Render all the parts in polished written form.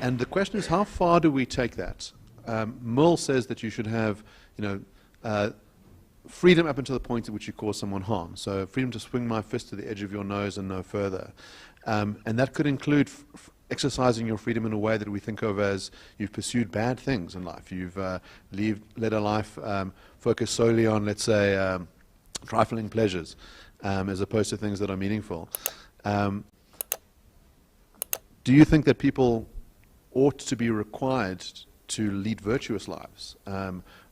And the question is, how far do we take that? Mill says that you should have, freedom up until the point at which you cause someone harm. So freedom to swing my fist to the edge of your nose and no further. And that could include exercising your freedom in a way that we think of as you've pursued bad things in life. You've led a life focused solely on, let's say, trifling pleasures, as opposed to things that are meaningful. Do you think that people ought to be required to lead virtuous lives?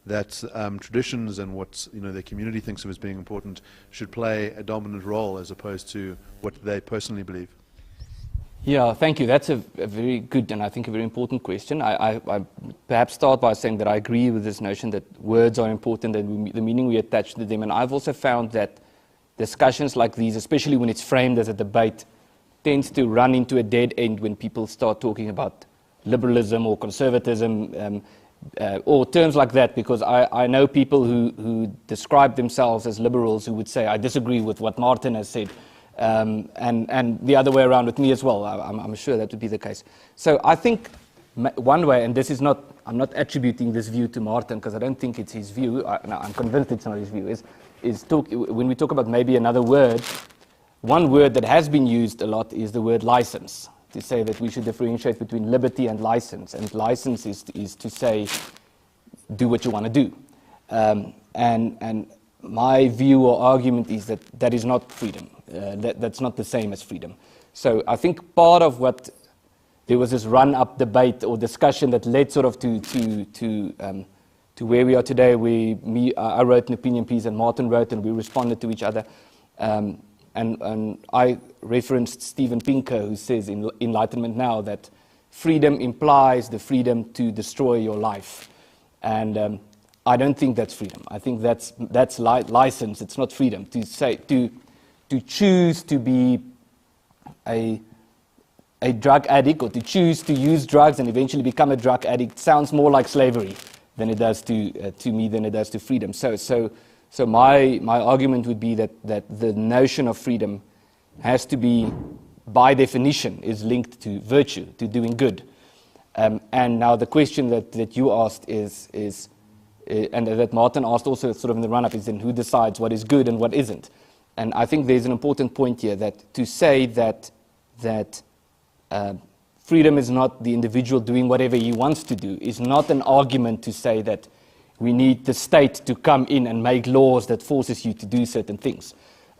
That traditions and what their community thinks of as being important should play a dominant role as opposed to what they personally believe? Yeah, thank you. That's a very good and I think a very important question. I perhaps start by saying that I agree with this notion that words are important and the meaning we attach to them. And I've also found that discussions like these, especially when it's framed as a debate, tends to run into a dead end when people start talking about liberalism or conservatism or terms like that, because I know people who describe themselves as liberals who would say, I disagree with what Martin has said. And the other way around with me as well. I'm sure that would be the case. So I think one way, and this is not, I'm not attributing this view to Martin because I don't think it's his view. I'm convinced it's not his view. When we talk about maybe another word, one word that has been used a lot is the word license, to say that we should differentiate between liberty and license. And license is to say, do what you want to do. And my view or argument is that that is not freedom. That's not the same as freedom. So I think part of what there was this run-up debate or discussion that led sort of to where we are today. I wrote an opinion piece and Martin wrote, and we responded to each other. And I referenced Steven Pinker, who says in Enlightenment Now that freedom implies the freedom to destroy your life. And I don't think that's freedom. I think that's license. It's not freedom. To choose to be a drug addict or to choose to use drugs and eventually become a drug addict sounds more like slavery than it does to me than it does to freedom. So my argument would be that the notion of freedom has to be, by definition, is linked to virtue, to doing good. And now the question that you asked is and that Martin asked also sort of in the run-up is then who decides what is good and what isn't. And I think there's an important point here that to say that freedom is not the individual doing whatever he wants to do is not an argument to say that we need the state to come in and make laws that forces you to do certain things.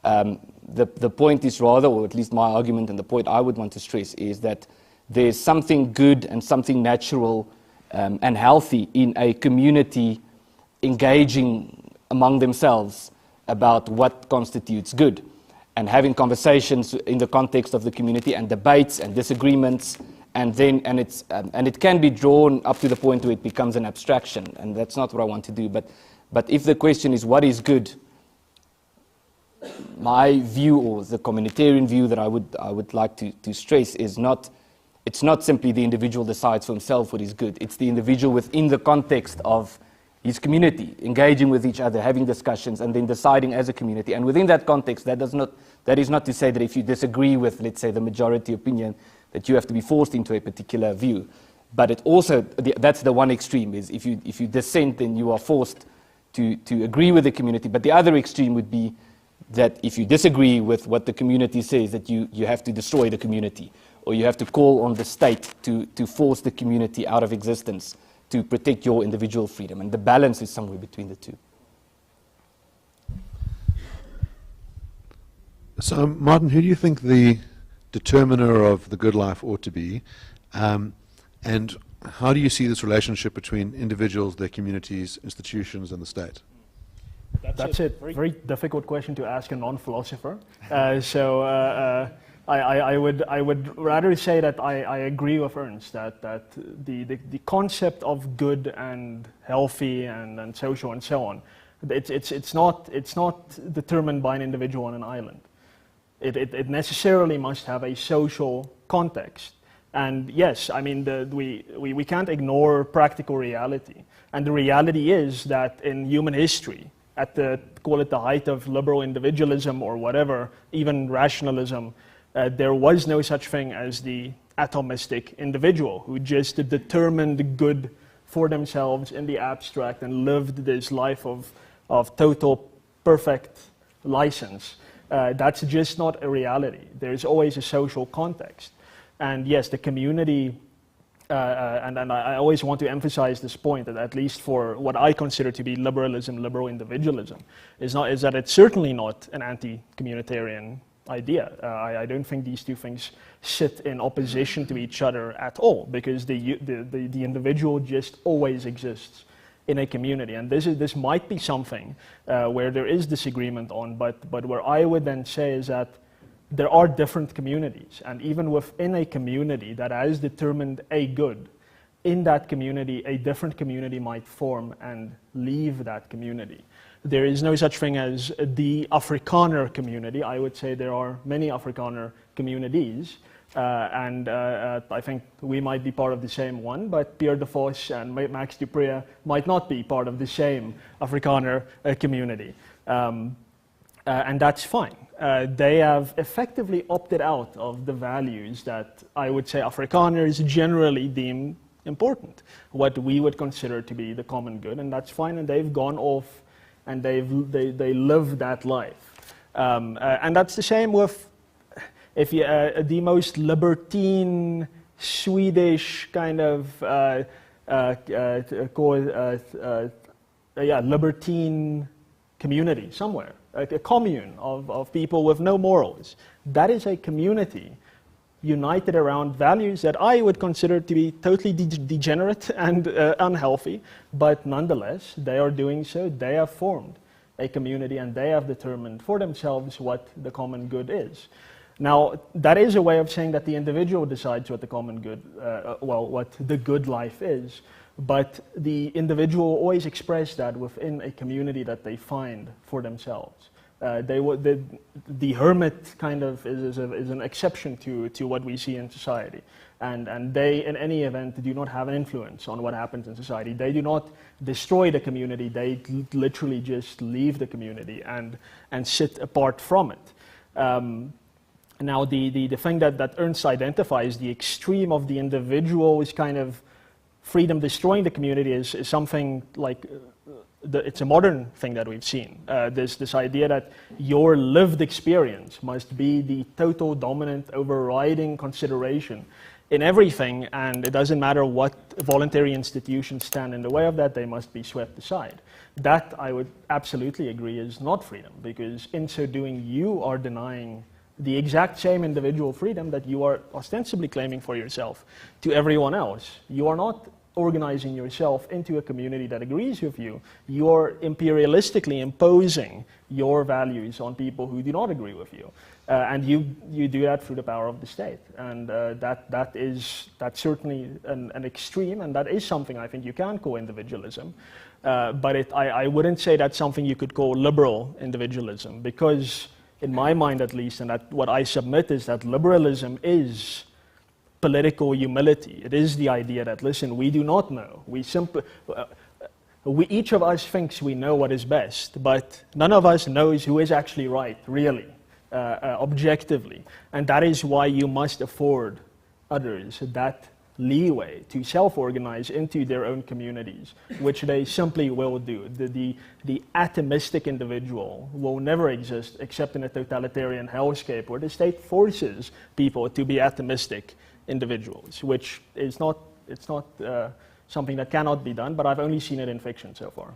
The point is rather, or at least my argument and the point I would want to stress is that there's something good and something natural and healthy in a community engaging among themselves about what constitutes good and having conversations in the context of the community and debates and disagreements, and it can be drawn up to the point where it becomes an abstraction, and that's not what I want to do. But if the question is what is good, my view or the communitarian view that I would like to stress is it's not simply the individual decides for himself what is good. It's the individual within the context of his community, engaging with each other, having discussions, and then deciding as a community. And within that context, that is not to say that if you disagree with, let's say, the majority opinion, that you have to be forced into a particular view. But it also, that's the one extreme, is if you dissent, then you are forced to agree with the community. But the other extreme would be that if you disagree with what the community says, that you have to destroy the community, or you have to call on the state to force the community out of existence to protect your individual freedom. And the balance is somewhere between the two. So, Martin, who do you think the determiner of the good life ought to be? And how do you see this relationship between individuals, their communities, institutions, and the state? That's a very difficult question to ask a non-philosopher. I would rather say that I agree with Ernst that the concept of good and healthy and social and so on, it's not determined by an individual on an island. It necessarily must have a social context. And yes, I mean we can't ignore practical reality. And the reality is that in human history, call it the height of liberal individualism or whatever, even rationalism, there was no such thing as the atomistic individual who just determined good for themselves in the abstract and lived this life of total perfect license. That's just not a reality. There's always a social context. And yes, the community, and I always want to emphasize this point, that at least for what I consider to be liberalism, liberal individualism, is that it's certainly not an anti-communitarian idea. I don't think these two things sit in opposition to each other at all, because the individual just always exists in a community. And this might be something where there is disagreement on, but where I would then say is that there are different communities, and even within a community that has determined a good, in that community, a different community might form and leave that community. There is no such thing as the Afrikaner community. I would say there are many Afrikaner communities, and I think we might be part of the same one, but Pierre de Vos and Max Dupré might not be part of the same Afrikaner community. And that's fine. They have effectively opted out of the values that I would say Afrikaners generally deem important, what we would consider to be the common good, and that's fine, and they've gone off and they live that life. And that's the same with if you, the most libertine Swedish kind of libertine community somewhere, like a commune of people with no morals. That is a community united around values that I would consider to be totally degenerate and unhealthy, but nonetheless, they are doing so. They have formed a community and they have determined for themselves what the common good is. Now, that is a way of saying that the individual decides what the common good, what the good life is, but the individual always express that within a community that they find for themselves. The hermit kind of is an exception to what we see in society. And they, in any event, do not have an influence on what happens in society. They do not destroy the community. They literally just leave the community and sit apart from it. Now, the thing that Ernst identifies, the extreme of the individual is kind of freedom destroying the community is something like, it's a modern thing that we've seen. This idea that your lived experience must be the total dominant overriding consideration in everything, and it doesn't matter what voluntary institutions stand in the way of that, they must be swept aside. That, I would absolutely agree, is not freedom, because in so doing, you are denying the exact same individual freedom that you are ostensibly claiming for yourself to everyone else. You are not organizing yourself into a community that agrees with you. You are imperialistically imposing your values on people who do not agree with you. And you do that through the power of the state. And that's certainly an extreme, and that is something I think you can call individualism. But I wouldn't say that's something you could call liberal individualism, because in my mind at least, and that what I submit is that liberalism is political humility. It is the idea that, listen, we do not know. Each of us thinks we know what is best, but none of us knows who is actually right, really, objectively. And that is why you must afford others that leeway to self-organize into their own communities, which they simply will do. The atomistic individual will never exist except in a totalitarian hellscape where the state forces people to be atomistic individuals, which is not something that cannot be done, but I've only seen it in fiction so far.